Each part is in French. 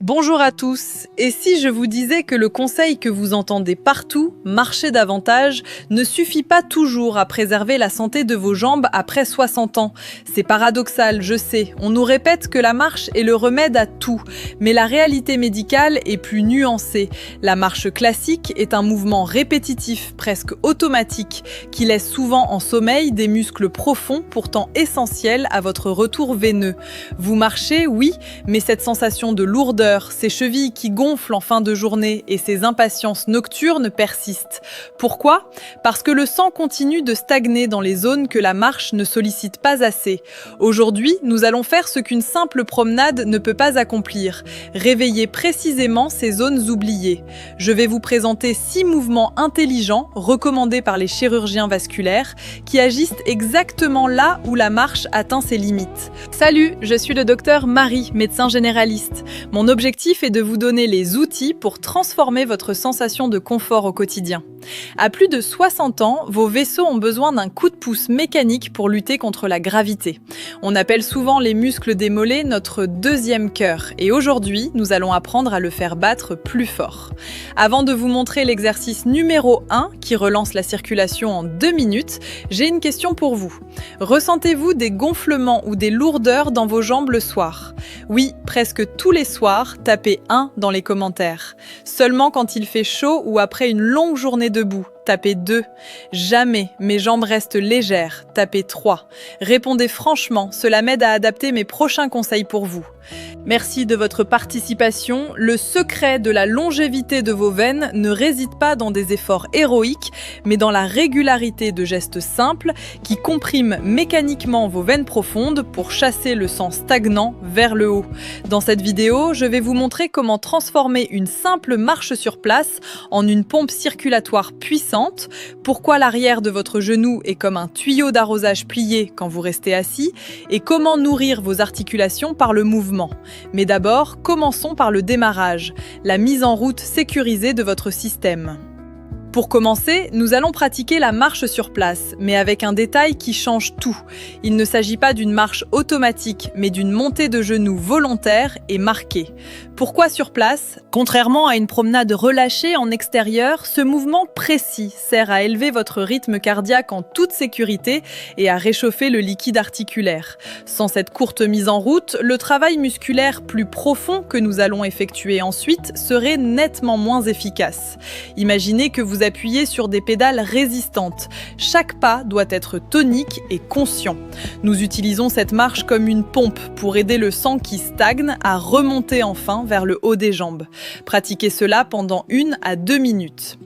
Bonjour à tous, et si je vous disais que le conseil que vous entendez partout, marcher davantage, ne suffit pas toujours à préserver la santé de vos jambes après 60 ans. C'est paradoxal, je sais, on nous répète que la marche est le remède à tout, mais la réalité médicale est plus nuancée. La marche classique est un mouvement répétitif, presque automatique, qui laisse souvent en sommeil des muscles profonds pourtant essentiels à votre retour veineux. Vous marchez, oui, mais cette sensation de lourdeur, ces chevilles qui gonflent en fin de journée et ces impatiences nocturnes persistent. Pourquoi ? Parce que le sang continue de stagner dans les zones que la marche ne sollicite pas assez. Aujourd'hui, nous allons faire ce qu'une simple promenade ne peut pas accomplir, réveiller précisément ces zones oubliées. Je vais vous présenter 6 mouvements intelligents recommandés par les chirurgiens vasculaires qui agissent exactement là où la marche atteint ses limites. Salut, je suis le docteur Marie, médecin généraliste. Mon objectif est de vous donner les outils pour transformer votre sensation de confort au quotidien. À plus de 60 ans, vos vaisseaux ont besoin d'un coup de pouce mécanique pour lutter contre la gravité. On appelle souvent les muscles des mollets notre deuxième cœur et aujourd'hui, nous allons apprendre à le faire battre plus fort. Avant de vous montrer l'exercice numéro 1 qui relance la circulation en 2 minutes, j'ai une question pour vous. Ressentez-vous des gonflements ou des lourdeurs dans vos jambes le soir ? Oui, presque tous les soirs, tapez 1 dans les commentaires. Seulement quand il fait chaud ou après une longue journée debout, tapez 2. Jamais, mes jambes restent légères, tapez 3. Répondez franchement, cela m'aide à adapter mes prochains conseils pour vous. Merci de votre participation. Le secret de la longévité de vos veines ne réside pas dans des efforts héroïques, mais dans la régularité de gestes simples qui compriment mécaniquement vos veines profondes pour chasser le sang stagnant vers le haut. Dans cette vidéo, je vais vous montrer comment transformer une simple marche sur place en une pompe circulatoire puissante, pourquoi l'arrière de votre genou est comme un tuyau d'arrosage plié quand vous restez assis, et comment nourrir vos articulations par le mouvement. Mais d'abord, commençons par le démarrage, la mise en route sécurisée de votre système. Pour commencer, nous allons pratiquer la marche sur place, mais avec un détail qui change tout. Il ne s'agit pas d'une marche automatique, mais d'une montée de genoux volontaire et marquée. Pourquoi sur place ? Contrairement à une promenade relâchée en extérieur, ce mouvement précis sert à élever votre rythme cardiaque en toute sécurité et à réchauffer le liquide articulaire. Sans cette courte mise en route, le travail musculaire plus profond que nous allons effectuer ensuite serait nettement moins efficace. Imaginez que vous appuyez sur des pédales résistantes. Chaque pas doit être tonique et conscient. Nous utilisons cette marche comme une pompe pour aider le sang qui stagne à remonter enfin vers le haut des jambes. Pratiquez cela pendant 1 à 2 minutes.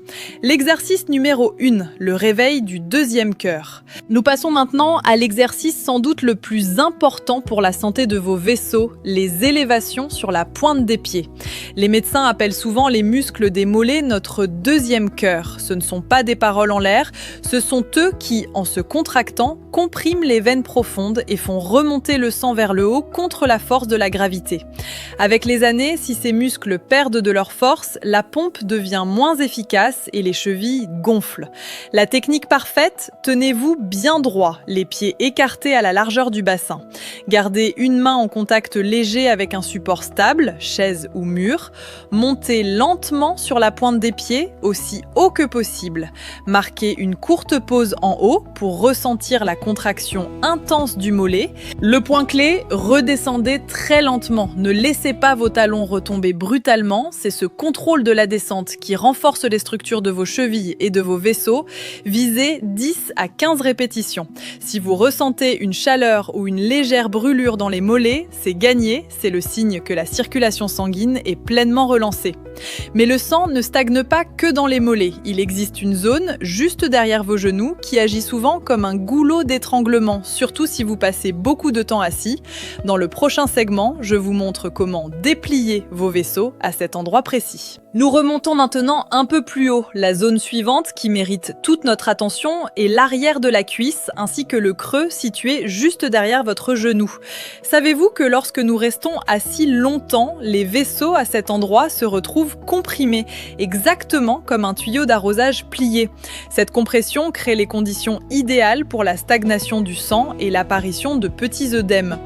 L'exercice numéro 1, le réveil du deuxième cœur. Nous passons maintenant à l'exercice sans doute le plus important pour la santé de vos vaisseaux, les élévations sur la pointe des pieds. Les médecins appellent souvent les muscles des mollets notre deuxième cœur. Ce ne sont pas des paroles en l'air, ce sont eux qui, en se contractant, compriment les veines profondes et font remonter le sang vers le haut contre la force de la gravité. Avec les années, si ces muscles perdent de leur force, la pompe devient moins efficace et les chevilles gonflent. La technique parfaite, tenez-vous bien droit, les pieds écartés à la largeur du bassin. Gardez une main en contact léger avec un support stable, chaise ou mur. Montez lentement sur la pointe des pieds, aussi haut que possible. Marquez une courte pause en haut pour ressentir la contraction intense du mollet. Le point clé, redescendez très lentement. Ne laissez pas vos talons retomber brutalement. C'est ce contrôle de la descente qui renforce les structures de vos chevilles et de vos vaisseaux. Visez 10 à 15 répétitions. Si vous ressentez une chaleur ou une légère brûlure dans les mollets, c'est gagné. C'est le signe que la circulation sanguine est pleinement relancée. Mais le sang ne stagne pas que dans les mollets. Il existe une zone juste derrière vos genoux qui agit souvent comme un goulot d'étranglement, surtout si vous passez beaucoup de temps assis. Dans le prochain segment, je vous montre comment déplier vos vaisseaux à cet endroit précis. Nous remontons maintenant un peu plus haut. La zone suivante qui mérite toute notre attention est l'arrière de la cuisse ainsi que le creux situé juste derrière votre genou. Savez-vous que lorsque nous restons assis longtemps, les vaisseaux à cet endroit se retrouvent comprimés, exactement comme un tuyau d'arrosage plié. Cette compression crée les conditions idéales pour la stagnation du sang et l'apparition de petits œdèmes.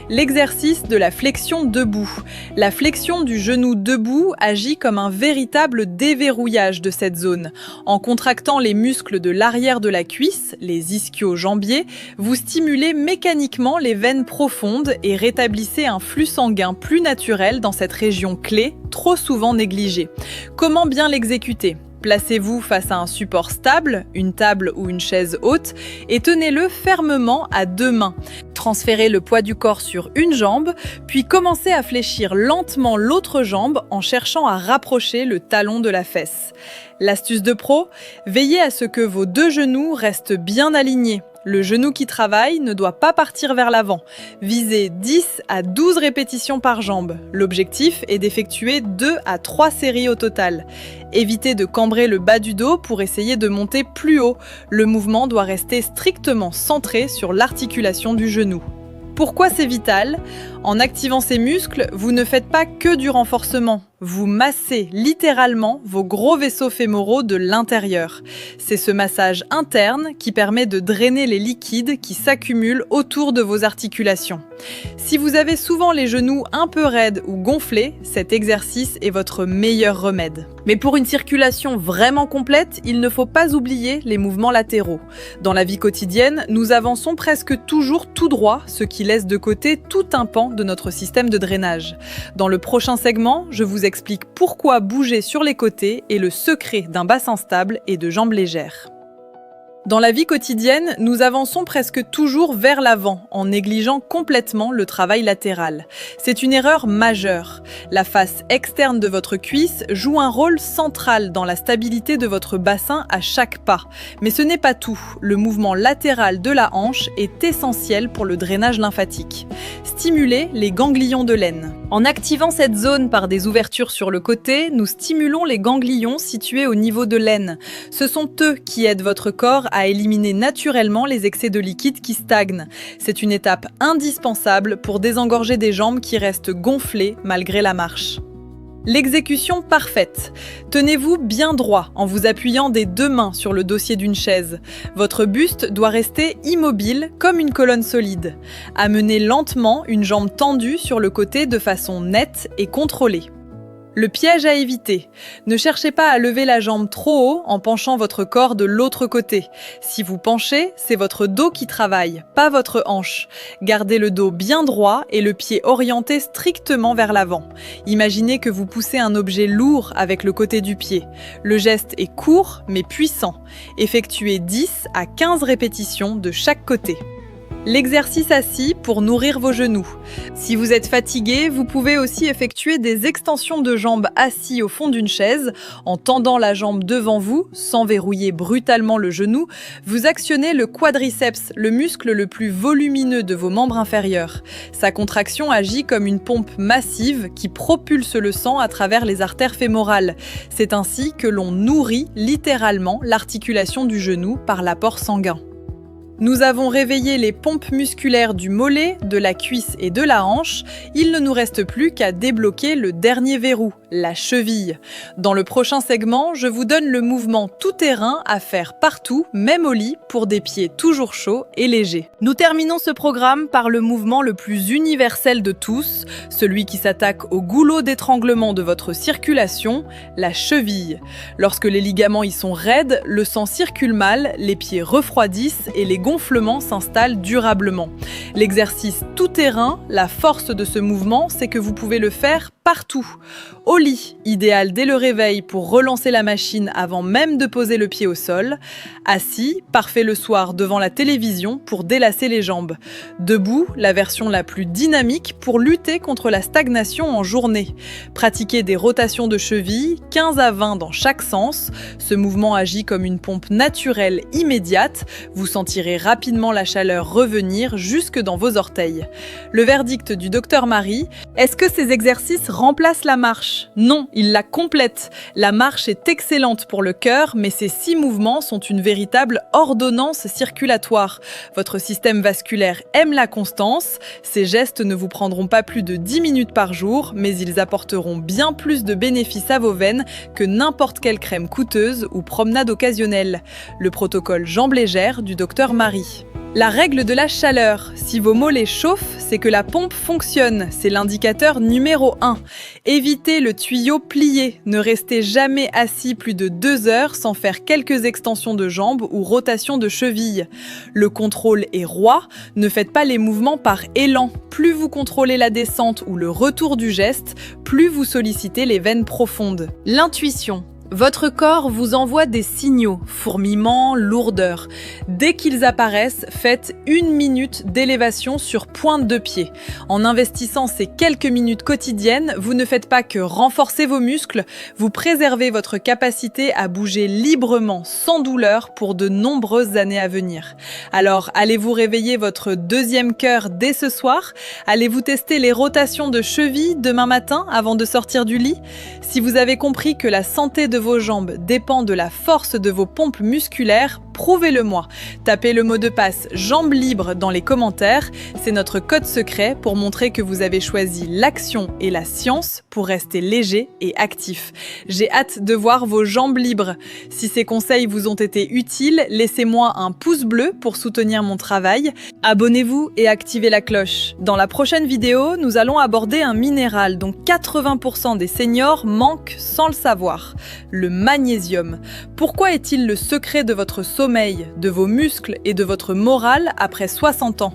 L'exercice de la flexion debout. La flexion du genou debout agit comme un véritable déverrouillage de cette zone. En contractant les muscles de l'arrière de la cuisse, les ischio-jambiers, vous stimulez mécaniquement les veines profondes et rétablissez un flux sanguin plus naturel dans cette région clé, trop souvent négligée. Comment bien l'exécuter ? Placez-vous face à un support stable, une table ou une chaise haute, et tenez-le fermement à deux mains. Transférez le poids du corps sur une jambe, puis commencez à fléchir lentement l'autre jambe en cherchant à rapprocher le talon de la fesse. L'astuce de pro, veillez à ce que vos deux genoux restent bien alignés. Le genou qui travaille ne doit pas partir vers l'avant. Visez 10 à 12 répétitions par jambe. L'objectif est d'effectuer 2 à 3 séries au total. Évitez de cambrer le bas du dos pour essayer de monter plus haut. Le mouvement doit rester strictement centré sur l'articulation du genou. Pourquoi c'est vital ? En activant ces muscles, vous ne faites pas que du renforcement. Vous massez littéralement vos gros vaisseaux fémoraux de l'intérieur. C'est ce massage interne qui permet de drainer les liquides qui s'accumulent autour de vos articulations. Si vous avez souvent les genoux un peu raides ou gonflés, cet exercice est votre meilleur remède. Mais pour une circulation vraiment complète, il ne faut pas oublier les mouvements latéraux. Dans la vie quotidienne, nous avançons presque toujours tout droit, ce qui laisse de côté tout un pan de notre système de drainage. Dans le prochain segment, je vous explique pourquoi bouger sur les côtés est le secret d'un bassin stable et de jambes légères. Dans la vie quotidienne, nous avançons presque toujours vers l'avant, en négligeant complètement le travail latéral. C'est une erreur majeure. La face externe de votre cuisse joue un rôle central dans la stabilité de votre bassin à chaque pas. Mais ce n'est pas tout. Le mouvement latéral de la hanche est essentiel pour le drainage lymphatique. Stimulez les ganglions de l'aine. En activant cette zone par des ouvertures sur le côté, nous stimulons les ganglions situés au niveau de l'aine. Ce sont eux qui aident votre corps à éliminer naturellement les excès de liquide qui stagnent. C'est une étape indispensable pour désengorger des jambes qui restent gonflées malgré la marche. L'exécution parfaite. Tenez-vous bien droit en vous appuyant des deux mains sur le dossier d'une chaise. Votre buste doit rester immobile comme une colonne solide. Amenez lentement une jambe tendue sur le côté de façon nette et contrôlée. Le piège à éviter. Ne cherchez pas à lever la jambe trop haut en penchant votre corps de l'autre côté. Si vous penchez, c'est votre dos qui travaille, pas votre hanche. Gardez le dos bien droit et le pied orienté strictement vers l'avant. Imaginez que vous poussez un objet lourd avec le côté du pied. Le geste est court mais puissant. Effectuez 10 à 15 répétitions de chaque côté. L'exercice assis pour nourrir vos genoux. Si vous êtes fatigué, vous pouvez aussi effectuer des extensions de jambes assis au fond d'une chaise. En tendant la jambe devant vous, sans verrouiller brutalement le genou, vous actionnez le quadriceps, le muscle le plus volumineux de vos membres inférieurs. Sa contraction agit comme une pompe massive qui propulse le sang à travers les artères fémorales. C'est ainsi que l'on nourrit littéralement l'articulation du genou par l'apport sanguin. Nous avons réveillé les pompes musculaires du mollet, de la cuisse et de la hanche. Il ne nous reste plus qu'à débloquer le dernier verrou, la cheville. Dans le prochain segment, je vous donne le mouvement tout-terrain à faire partout, même au lit, pour des pieds toujours chauds et légers. Nous terminons ce programme par le mouvement le plus universel de tous, celui qui s'attaque au goulot d'étranglement de votre circulation, la cheville. Lorsque les ligaments y sont raides, le sang circule mal, les pieds refroidissent et les gonflement s'installe durablement. L'exercice tout-terrain, la force de ce mouvement, c'est que vous pouvez le faire partout. Au lit, idéal dès le réveil pour relancer la machine avant même de poser le pied au sol. Assis, parfait le soir devant la télévision pour délasser les jambes. Debout, la version la plus dynamique pour lutter contre la stagnation en journée. Pratiquez des rotations de cheville, 15 à 20 dans chaque sens. Ce mouvement agit comme une pompe naturelle immédiate. Vous sentirez rapidement la chaleur revenir jusque dans vos orteils. Le verdict du Dr Marie, est-ce que ces exercices remplace la marche. Non, il la complète. La marche est excellente pour le cœur, mais ces 6 mouvements sont une véritable ordonnance circulatoire. Votre système vasculaire aime la constance. Ces gestes ne vous prendront pas plus de 10 minutes par jour, mais ils apporteront bien plus de bénéfices à vos veines que n'importe quelle crème coûteuse ou promenade occasionnelle. Le protocole jambes légères du docteur Marie. La règle de la chaleur. Si vos mollets chauffent, c'est que la pompe fonctionne. C'est l'indicateur numéro 1. Évitez le tuyau plié. Ne restez jamais assis plus de 2 heures sans faire quelques extensions de jambes ou rotation de cheville. Le contrôle est roi. Ne faites pas les mouvements par élan. Plus vous contrôlez la descente ou le retour du geste, plus vous sollicitez les veines profondes. L'intuition. Votre corps vous envoie des signaux, fourmillements, lourdeur. Dès qu'ils apparaissent, faites 1 minute d'élévation sur pointe de pied. En investissant ces quelques minutes quotidiennes, vous ne faites pas que renforcer vos muscles, vous préservez votre capacité à bouger librement, sans douleur, pour de nombreuses années à venir. Alors, allez-vous réveiller votre deuxième cœur dès ce soir? Allez-vous tester les rotations de cheville demain matin avant de sortir du lit? Si vous avez compris que la santé de vos jambes dépend de la force de vos pompes musculaires, prouvez-le-moi. Tapez le mot de passe jambes libres dans les commentaires. C'est notre code secret pour montrer que vous avez choisi l'action et la science pour rester léger et actif. J'ai hâte de voir vos jambes libres. Si ces conseils vous ont été utiles, laissez-moi un pouce bleu pour soutenir mon travail. Abonnez-vous et activez la cloche. Dans la prochaine vidéo, nous allons aborder un minéral dont 80% des seniors manquent sans le savoir, le magnésium. Pourquoi est-il le secret de votre sommeil, de vos muscles et de votre morale après 60 ans?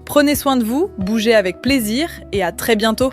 Prenez soin de vous, bougez avec plaisir et à très bientôt.